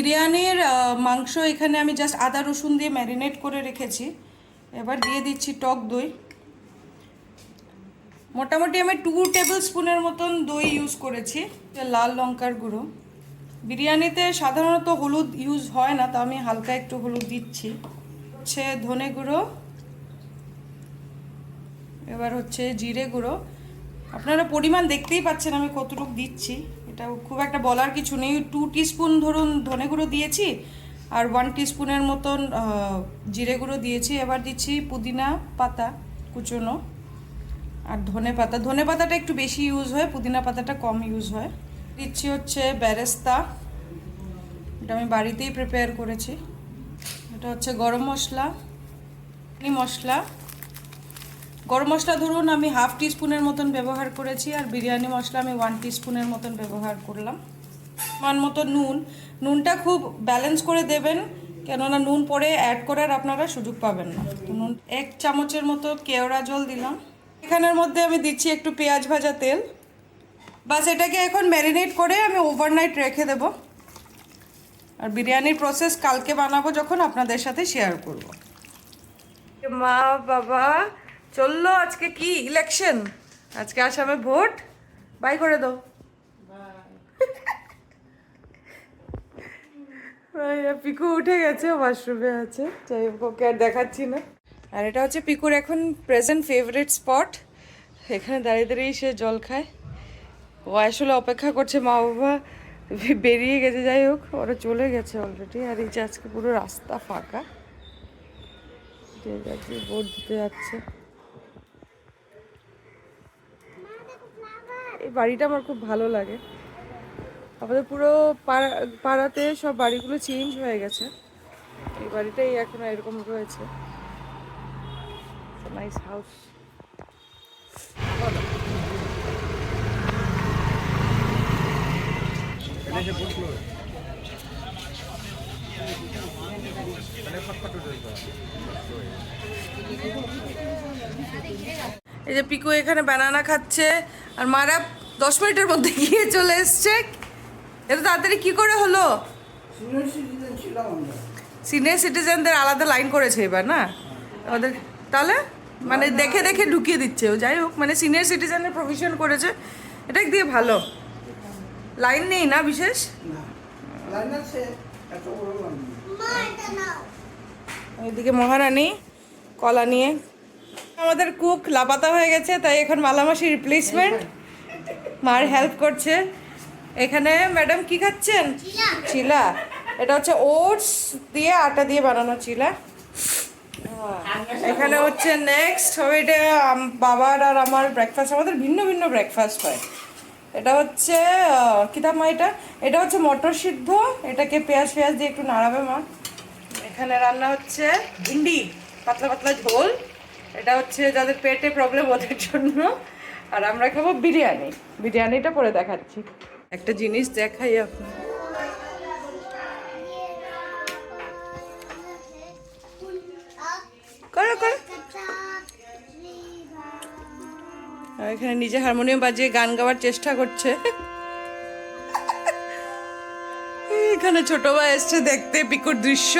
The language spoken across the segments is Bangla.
বিরিয়ানির মাংস এখানে আমি জাস্ট আদা রসুন দিয়ে ম্যারিনেট করে রেখেছি। এবার দিয়ে দিচ্ছি টক দই। মোটামুটি আমি 2 টেবিল স্পুনের মতন দই ইউজ করেছি। লাল লঙ্কার গুঁড়ো, বিরিয়ানিতে সাধারণত হলুদ ইউজ হয় না, তো আমি হালকা একটু হলুদ দিচ্ছি। হচ্ছে ধনে গুঁড়ো, এবার হচ্ছে জিরে গুঁড়ো। আপনারা পরিমাণ দেখতেই পাচ্ছেন আমি কতটুকু দিচ্ছি, এটা খুব একটা বলার কিছু নেই। 2 টিস্পুন ধরুন ধনে গুঁড়ো দিয়েছি আর 1 টিস্পুনের মতন জিরে গুঁড়ো দিয়েছি। এবার দিচ্ছি পুদিনা পাতা কুচোনো আর ধনে পাতাটা একটু বেশি ইউজ হয়, পুদিনা পাতাটা কম ইউজ হয়। দিচ্ছি হচ্ছে বেরেস্তা, এটা আমি বাড়িতেই প্রিপেয়ার করেছি। এটা হচ্ছে গরম মশলা, গরম মশলা ধরুন আমি 1/2 টিস্পুনের মতন ব্যবহার করেছি, আর বিরিয়ানি মশলা আমি 1 টিস্পুনের মতন ব্যবহার করলাম। মান মতো নুনটা খুব ব্যালেন্স করে দেবেন, কেননা নুন পরে অ্যাড করার আপনারা সুযোগ পাবেন না। নুন 1 চামচের মতো কেওড়া জল দিলাম। এখানের মধ্যে আমি দিচ্ছি একটু পেঁয়াজ ভাজা তেল। বাস এটাকে এখন ম্যারিনেট করে আমি ওভারনাইট রেখে দেব, আর বিরিয়ানির প্রসেস কালকে বানাবো যখন আপনাদের সাথে শেয়ার করব। মা বাবা চললো, আজকে কি ইলেকশন, আজকে আসামে ভোট, বাই করে দাও। পিকু উঠে গেছে, ওয়াশরুমে আছে, যাই হোক ওকে আর দেখাচ্ছি না। আর এটা হচ্ছে পিকুর এখন প্রেজেন্ট ফেভারিট স্পট, এখানে দাঁড়িয়ে দাঁড়িয়ে সে জল খায়। ও আসলে অপেক্ষা করছে মা বাবা বেরিয়ে গেছে, যাই হোক ওরা চলে গেছে অলরেডি। আর এই যে আজকে পুরো রাস্তা ফাঁকা, ভোট দিতে যাচ্ছে। এই বাড়িটা আমার খুব ভালো লাগে। আমাদের পুরো পাড়াতে সব বাড়িগুলো চেঞ্জ হয়ে গেছে, এই বাড়িটাই এখন এরকম রয়েছে। Nice house. এই যে পিকু এখানে বানানা খাচ্ছে, আর মারা 10 মিনিটের মধ্যে গিয়ে চলে এসছে। এটা তাড়াতাড়ি কি করে হলো? সিনিয়র সিটিজেনদের আলাদা লাইন করেছে এবার না আমাদের, তাহলে মানে দেখে দেখে ঢুকিয়ে দিচ্ছে। ও যাই হোক, মানে সিনিয়র সিটিজেনের প্রভিশন করেছে, এটা দিয়ে ভালো। লাইন নেই না বিশেষ। এদিকে মহারানী কলা নিয়ে, আমাদের কুক লাপাতা হয়ে গেছে, তাই এখন মালামাসি রিপ্লেসমেন্ট মার হেল্প করছে। এখানে ম্যাডাম কি খাচ্ছেন? চিলা। এটা হচ্ছে ওটস দিয়ে আটা দিয়ে বানানো চিলা। এখানে হচ্ছে নেক্সট হবে, এটা বাবার আর আমার ব্রেকফাস্ট, আমাদের ভিন্ন ভিন্ন ব্রেকফাস্ট হয়। এটা হচ্ছে কি দাম মা, এটা হচ্ছে মটর সিদ্ধ, এটাকে পেঁয়াজ দিয়ে একটু নাড়াবে মা। এখানে রান্না হচ্ছে ভিন্ডি পাতলা পাতলা ঝোল, এটা হচ্ছে যাদের পেটে প্রবলেম ওদের জন্য। আর আমরা খাবো বিরিয়ানিটা পরে দেখাচ্ছি। একটা জিনিস দেখাই আপনার, করো করো। এখানে নিজে হারমোনিয়াম বাজিয়ে গান গাওয়ার চেষ্টা করছে। এখানে ছোট ভাই এসছে দেখতে পিকুর দৃশ্য।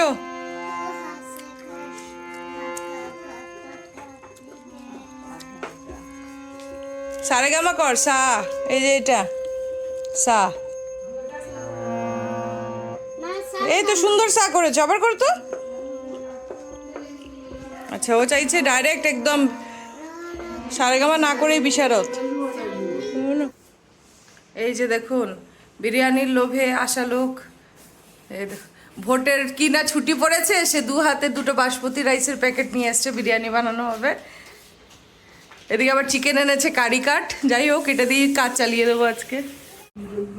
সারেগামা কর, সা, এই যে এটা সা, এই তো সুন্দর সা করেছে, আবার কর তো। আচ্ছা, ও চাইছে ডাইরেক্ট একদম সারেগামা না করেই বিশারদ। এই যে দেখুন, বিরিয়ানির লোভে আসা লোক, ভোটের কি না ছুটি পড়েছে, সে 2 হাতে 2টো বাসমতি রাইসের প্যাকেট নিয়ে এসছে, বিরিয়ানি বানানো হবে। এদিকে আবার চিকেন এনেছে কারি কাট, যাই হোক এটা দিয়ে কাজ চালিয়ে দেবো আজকে।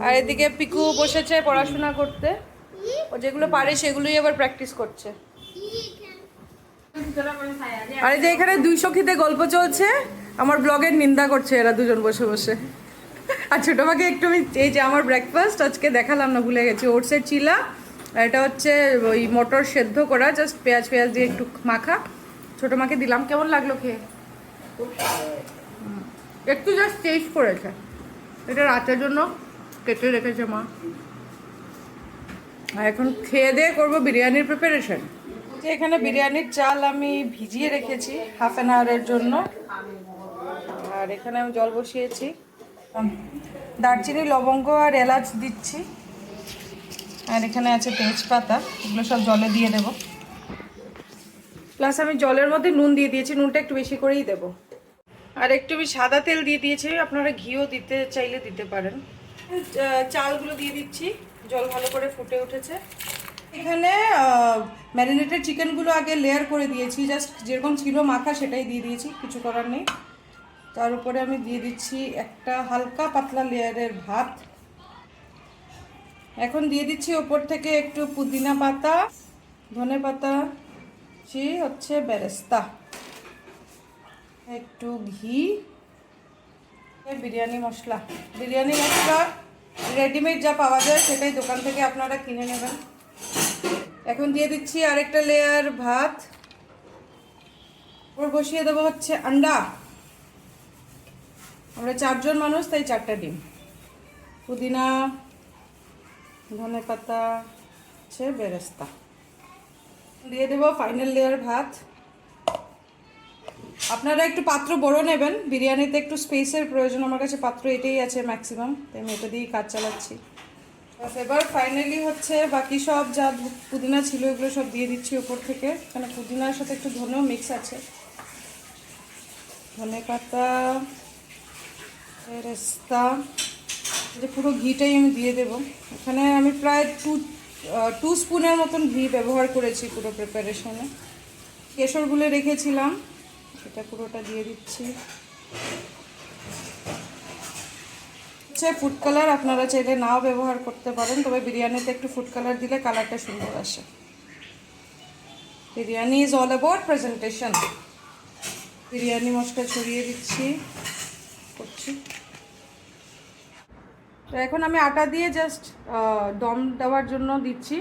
আর এদিকে পিকু বসেছে পড়াশোনা করতে, ও যেগুলো পারে সেগুলোই আবার প্র্যাকটিস করছে। আর এই যে এখানে 2 সখীতে গল্প চলছে, আমার ব্লগের নিন্দা করছে এরা দুজন বসে বসে। আর ছোটো মাকে একটু আমি, এই যে আমার ব্রেকফাস্ট আজকে দেখালাম না, ভুলে গেছি, ওটসের চিলা, আর এটা হচ্ছে ওই মটর সেদ্ধ করা, জাস্ট পেঁয়াজ দিয়ে একটু মাখা, ছোটো মাকে দিলাম। কেমন লাগলো খেয়ে? একটু জাস্ট টেস্ট করেছে, এটা রাতের জন্য কেটে রেখেছে মা। আর এখন খেয়ে দিয়ে করবো বিরিয়ানির প্রিপারেশন। এখানে বিরিয়ানির চাল আমি ভিজিয়ে রেখেছি হাফ অ্যান আওয়ারের জন্য। আর এখানে আমি জল বসিয়েছি, দারচিনি লবঙ্গ আর এলাচ দিচ্ছি। আর এখানে আছে তেজপাতা, এগুলো সব জলে দিয়ে দেব। প্লাস আমি জলের মধ্যে নুন দিয়ে দিয়েছি, নুনটা একটু বেশি করেই দেব। আর একটু আমি সাদা তেল দিয়ে দিয়েছি, আপনারা ঘিও দিতে চাইলে দিতে পারেন। চালগুলো দিয়ে দিচ্ছি, জল ভালো করে ফুটে উঠেছে। এখানে ম্যারিনেটেড চিকেনগুলো আগে লেয়ার করে দিয়েছি, জাস্ট যেরকম ছিল মাখা সেটাই দিয়ে দিয়েছি, কিছু করার নেই। তার উপরে আমি দিয়ে দিচ্ছি একটা হালকা পাতলা লেয়ারের ভাত। এখন দিয়ে দিচ্ছি ওপর থেকে একটু পুদিনা পাতা, ধনে পাতা, হচ্ছে বেরেস্তা, একটু ঘি, বিরিয়ানি মশলা। বিরিয়ানি মশলা রেডিমেড যা পাওয়া যায় সেটাই দোকান থেকে আপনারা কিনে নেবেন। এখন দিয়ে দিচ্ছি আরেকটা লেয়ার ভাত, ওর বসিয়ে দেবো হচ্ছে আন্ডা। আমরা 4 জন মানুষ, তাই 4টা ডিম, পুদিনা, ধনে পাতা, হচ্ছে বেরেস্তা। দিয়ে দেবো ফাইনাল লেয়ার ভাত। আপনারা একটু পাত্র বড় নেবেন, বিরিয়ানিতে একটু স্পেসের প্রয়োজন। আমার কাছে পাত্র এটাই আছে ম্যাক্সিমাম, তাই আমি এটা দিয়েই কাজ চালাচ্ছি। এবার ফাইনালি হচ্ছে বাকি সব যা পুদিনা ছিল এগুলো সব দিয়ে দিচ্ছি ওপর থেকে। এখানে পুদিনার সাথে একটু ধনেও মিক্স আছে, ধনে পাতা, বেরেস্তা, যে পুরো ঘিটাই আমি দিয়ে দেব। এখানে আমি প্রায় 2 স্পুনের মতন ঘি ব্যবহার করেছি পুরো প্রিপারেশনে। কেশরগুলো রেখেছিলাম, সেটা পুরোটা দিয়ে দিচ্ছি। ফুড কালার আপনারা চাইলে নাও ব্যবহার করতে পারেন, তবে বিরিয়ানিতে একটু ফুড কালার দিলে কালারটা সুন্দর আসে। Biryani is all about presentation. Biryani মশলা ছড়িয়ে দিচ্ছি, করছি। তো এখন আমি আটা দিয়ে জাস্ট দম দেওয়ার জন্য দিচ্ছি।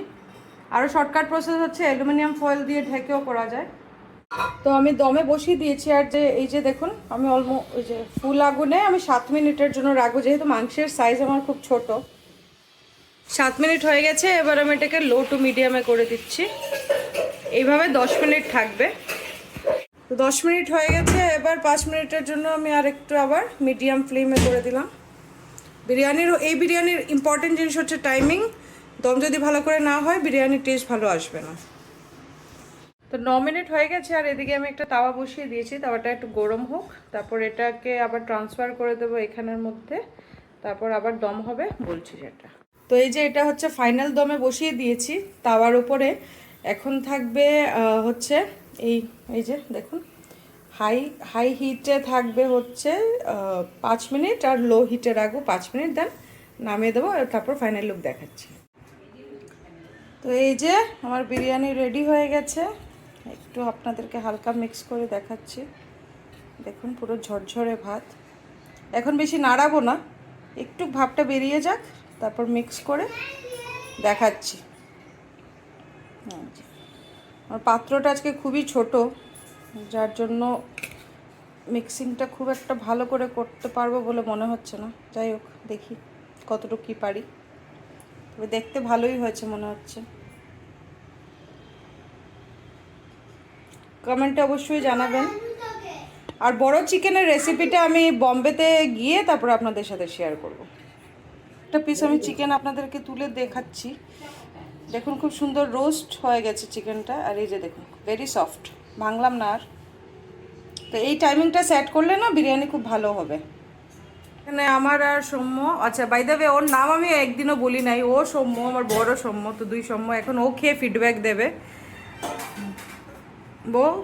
আরও শর্টকাট প্রসেস হচ্ছে অ্যালুমিনিয়াম ফয়েল দিয়ে ঢেকেও করা যায়। তো আমি দমে বসিয়ে দিয়েছি। আর যে এই যে দেখুন, আমি ওই যে ফুল আগুনে আমি 7 মিনিটের জন্য রাখবো, যেহেতু মাংসের সাইজ আমার খুব ছোট। 7 মিনিট হয়ে গেছে, এবার আমি এটাকে লো টু মিডিয়ামে করে দিচ্ছি। এইভাবে 10 মিনিট থাকবে। তো 10 মিনিট হয়ে গেছে, এবার 5 মিনিটের জন্য আমি আর একটু আবার মিডিয়াম ফ্লেমে করে দিলাম। এই বিরিয়ানির ইম্পর্টেন্ট জিনিস হচ্ছে টাইমিং। দম যদি ভালো করে না হয় বিরিয়ানির টেস্ট ভালো আসবে না। তো 9 মিনিট হয়ে গেছে, আর এদিকে আমি একটা তাওয়া বসিয়ে দিয়েছি। তাওয়াটা একটু গরম হোক, তারপর এটাকে আবার ট্রান্সফার করে দেবো এখানের মধ্যে, তারপর আবার দম হবে বলছি যেটা। তো এই যে এটা হচ্ছে ফাইনাল দমে বসিয়ে দিয়েছি তাওয়ার উপরে। এখন থাকবে হচ্ছে এই যে দেখুন, হাই হিটে থাকবে হচ্ছে 5 মিনিট, আর লো হিটে রাখবো 5 মিনিট, দেন নামিয়ে দেবো, আর তারপর ফাইনাল লুক দেখাচ্ছি। তো এই যে আমার বিরিয়ানি রেডি হয়ে গেছে। একটু আপনাদেরকে হালকা মিক্স করে দেখাচ্ছি। দেখুন পুরো ঝরঝরে ভাত। এখন বেশি নাড়াবো না, একটু ভাপটা বেরিয়ে যাক, তারপর মিক্স করে দেখাচ্ছি। আমার পাত্রটা আজকে খুবই ছোট, যার জন্য মিক্সিংটা খুব একটা ভালো করে করতে পারবো বলে মনে হচ্ছে না। যাই হোক, দেখি কতটুকু কী পারি। তবে দেখতে ভালোই হয়েছে মনে হচ্ছে। কমেন্টে অবশ্যই জানাবেন। আর বড় চিকেনের রেসিপিটা আমি বম্বেতে গিয়ে তারপর আপনাদের সাথে শেয়ার করব। একটা পিস আমি চিকেন আপনাদেরকে তুলে দেখাচ্ছি। দেখুন খুব সুন্দর রোস্ট হয়ে গেছে চিকেনটা। আর এই যে দেখুন, ভেরি সফট, ভাঙলাম না আর। তো এই টাইমিংটা সেট করলে না বিরিয়ানি খুব ভালো হবে। এখানে আমার আর সৌম্য, আচ্ছা বাই দ্য ওয়ে ওর নাম আমি একদিনও বলি নাই। ও সৌম্য, আমার বড় সৌম্য, তো 2 সৌম্য। এখন ও খেয়ে ফিডব্যাক দেবে।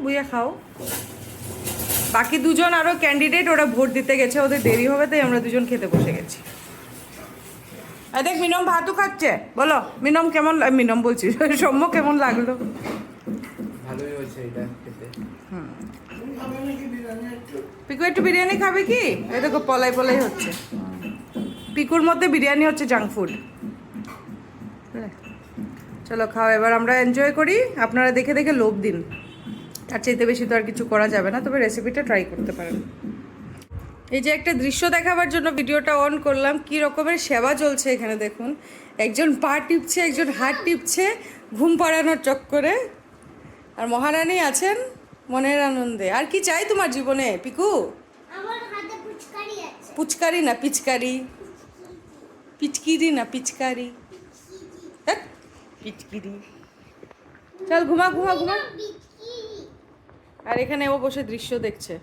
বুঝে খাও। বাকি 2 জন আরও ক্যান্ডিডেট, ওরা ভোট দিতে গেছে, ওদের দেরি হবে, তাই আমরা 2 জন খেতে বসে গেছি। আর দেখ মিনম ভাতও খাচ্ছে। বলো মিনম কেমন, মিনম বলছি সৌম্য কেমন লাগলো? ভালোই হয়েছে এটা খেতে। পিকু একটু বিরিয়ানি খাবে কি? এই দেখো পলাই পলাই হচ্ছে। পিকুর মধ্যে বিরিয়ানি হচ্ছে জাঙ্ক ফুড। চলো খাও, এবার আমরা এনজয় করি। আপনারা দেখে দেখে লোভ দিন, তার চাইতে বেশি তো আর কিছু করা যাবে না, তবে রেসিপিটা ট্রাই করতে পারেন। এই যে একটা দৃশ্য দেখাবার জন্য ভিডিওটা অন করলাম, কি রকমের সেবা চলছে এখানে দেখুন। একজন পা টিপছে, একজন হাত টিপছে ঘুম পাড়ানোর চক্করে, আর মহারানী আছেন মনের আনন্দে। আর কি চাই তোমার জীবনে পিকু? আমার হাতে পুচকারি আছে। পুচকারি না পিচকারি, পিচকিরি না পিচকারি, ধ্যাৎ, পিচকিরি। চল ঘুমা ঘুমা ঘুমা। বিচকিরি। আর এখানে ও বসে দৃশ্য দেখছে।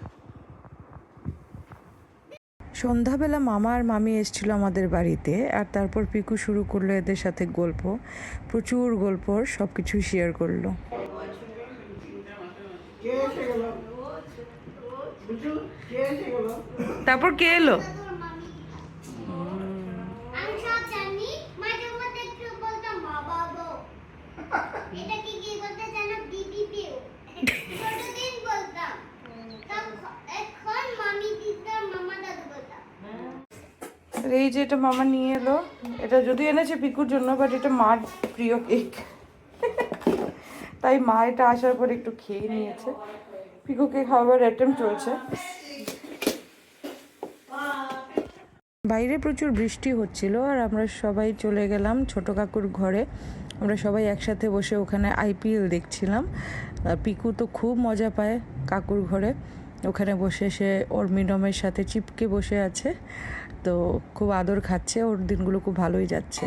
সন্ধ্যাবেলা মামা আর মামি এসেছিল আমাদের বাড়িতে, আর তারপর পিকু শুরু করলো এদের সাথে গল্প, প্রচুর গল্প, সব কিছু শেয়ার করলো। তারপর কে এলো? তোর মামি। আমি সব জানি। মাঝে মধ্যে একটু বলতাম বাবা গো। এটাকে কি বলতে জানো? বিবি পিউ। ছোটদিন বলতাম। এখন মামি দিদা মামা দাদু বলতাম। আর এই যে এটা মামা নিয়ে এলো, এটা যদি এনেছে পিকুর জন্য, বাট এটা মার প্রিয় কেক, তাই মা এটা আসার পর একটু খেয়ে নিয়েছে। পিকুকে খাওয়াবার অ্যাটেম্প চলছে। বাইরে প্রচুর বৃষ্টি হচ্ছিল, আর আমরা সবাই চলে গেলাম ছোট কাকুর ঘরে। আমরা সবাই একসাথে বসে ওখানে আইপিএল দেখছিলাম। পিকু তো খুব মজা পায় কাকুর ঘরে, ওখানে বসে সে ওর মিনমের সাথে চিপকে বসে আছে, তো খুব আদর খাচ্ছে। ওর দিনগুলো খুব ভালোই যাচ্ছে।